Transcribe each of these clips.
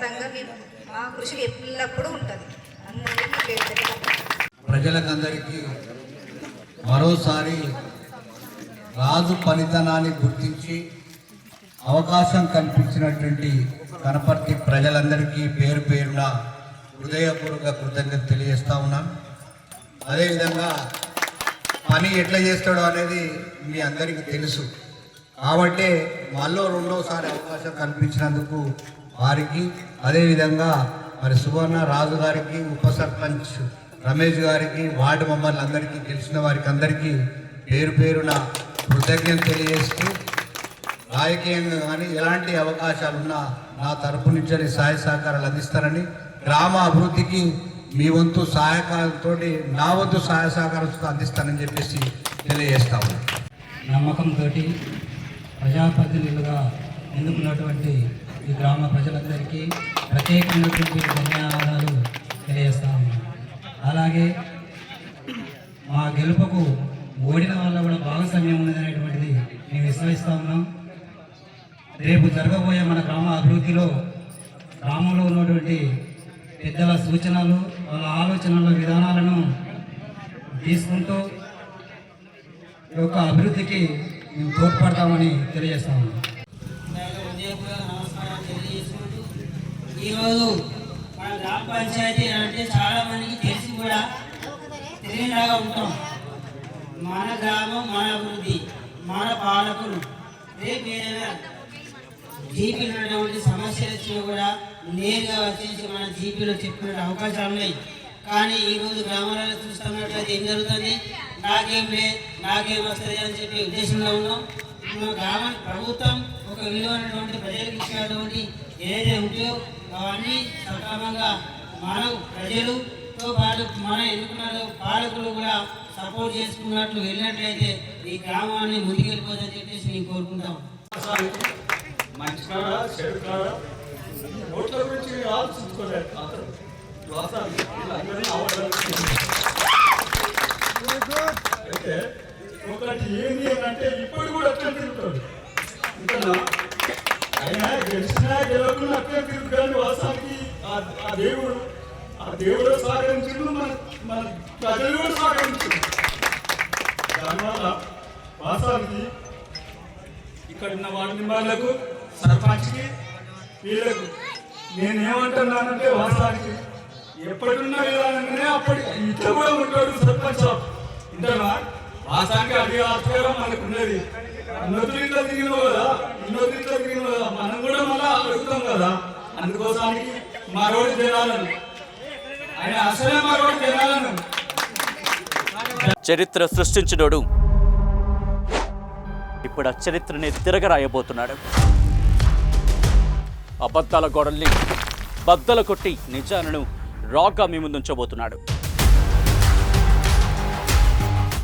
ఖచ్చితంగా మేము మా కృషి ఎల్లప్పుడూ ఉంటుంది. ప్రజలకందరికీ మరోసారి రాజు పనితనాన్ని గుర్తించి అవకాశం కల్పించినటువంటి కనపర్తి ప్రజలందరికీ పేరు పేరున హృదయపూర్వక కృతజ్ఞత తెలియజేస్తా ఉన్నాను. అదేవిధంగా పని ఎట్లా చేస్తాడో అనేది మీ అందరికీ తెలుసు కాబట్టి మళ్ళీ రెండోసారి అవకాశం కల్పించినందుకు వారికి, అదేవిధంగా మరి సువర్ణ రాజు గారికి, ఉప సర్పంచ్ రమేష్ గారికి, వార్డు మెంబర్లందరికీ, గెలిచిన వారికి అందరికీ పేరు పేరున కృతజ్ఞత తెలియజేస్తూ రాజకీయంగా కానీ ఎలాంటి అవకాశాలున్నా నా తరపు నుంచి సహాయ సహకారాలు అందిస్తారని, గ్రామ అభివృద్ధికి మీ వంతు సహాయకాలతో నా వంతు సహాయ సహకారంతో అందిస్తానని చెప్పేసి తెలియజేస్తాము. నమ్మకంతో ప్రజాప్రతినిధులుగా ఎన్నుకున్నటువంటి ఈ గ్రామ ప్రజలందరికీ ప్రత్యేకమైనటువంటి ధన్యవాదాలు తెలియజేస్తాము. అలాగే మా గెలుపుకు ఓడిన వల్ల కూడా భాగస్వామ్యం ఉన్నదనేటువంటిది మేము విశ్వసిస్తూ ఉన్నాం. రేపు జరగబోయే మన గ్రామ అభివృద్ధిలో గ్రామంలో ఉన్నటువంటి పెద్దల సూచనలు, వాళ్ళ ఆలోచనల విధానాలను తీసుకుంటూ ఈ యొక్క అభివృద్ధికి మేము తోడ్పడతామని తెలియజేస్తాము. ఈరోజు మన గ్రామ పంచాయతీ అంటే చాలా మందికి తెలిసి కూడా తెలియలాగా ఉంటాం. మన గ్రామం, మన అభివృద్ధి, మన పాలకులు రేపు ఏదైనా జీపీలో ఉన్నటువంటి సమస్యలు వచ్చినా కూడా నేరుగా వచ్చేసి మన జీపీలో చెప్పుకునే అవకాశాలు ఉన్నాయి. కానీ ఈరోజు గ్రామాలలో చూస్తున్నట్లయితే ఏం జరుగుతుంది, నాకేం వస్తుంది అని చెప్పి ఉద్దేశంలో ఉన్నాం. మన గ్రామానికి ప్రభుత్వం ఒక విలువైనటువంటి ప్రజలకు ఇచ్చినటువంటి ఏదైతే ఉంటాయో అవన్నీ సక్రమంగా మనం ప్రజలతో పాటు మనం ఎన్నుకున్న పాలకులు కూడా సపోర్ట్ చేసుకున్నట్లు వెళ్ళినట్లయితే ఈ గ్రామాన్ని ముందుకెళ్ళిపోతుందని చెప్పేసి నేను కోరుకుంటాం. మంచి కాడ చెడు కాడ ఓట్ల గురించి ఆలోచించుకోలేదు. అయితే ఒకటి ఏంటి అంటే ఇప్పుడు కూడా అట్లా తిరుగుతాడు. ఇంకా ఆయన గెలిచినా గెలవకుండా అట్లా తిరుగుతాడు. వాస్తవానికి ఆ దేవుడు సహకరించు, మన ప్రజలు కూడా సహకరించు. దానివల్ల వాస్తవానికి ఇక్కడ ఉన్న వార్డు మెంబర్లకు, సర్పంచ్కి, వీళ్ళకు నేనేమంటున్నానంటే వాస్తవానికి ఎప్పటిన్న విధానంగానే అప్పటి ఇట్లా కూడా ఉంటాడు సర్పంచ్. ఇంటనా వాస్తవానికి అడిగే ఆస్కారం మనకు ఉన్నది. ఇన్నొద్దులింట్లో తిరిగినావు కదా, మనం కూడా మళ్ళీ అడుగుతాం కదా. అందుకోసానికి మా రోడ్డు జనాలను ఆయన అసలే మా రోడ్డు జనాలను చరిత్ర సృష్టించినోడు ఇప్పుడు ఆ చరిత్రని తిరగరాయబోతున్నాడు. అబద్ధాల గోడల్ని బద్దలు కొట్టి నిజాలను రాగా మీ ముందుంచబోతున్నాడు.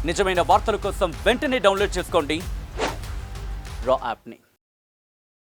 నిజమైన వార్తల కోసం వెంటనే డౌన్లోడ్ చేసుకోండి రా యాప్ని.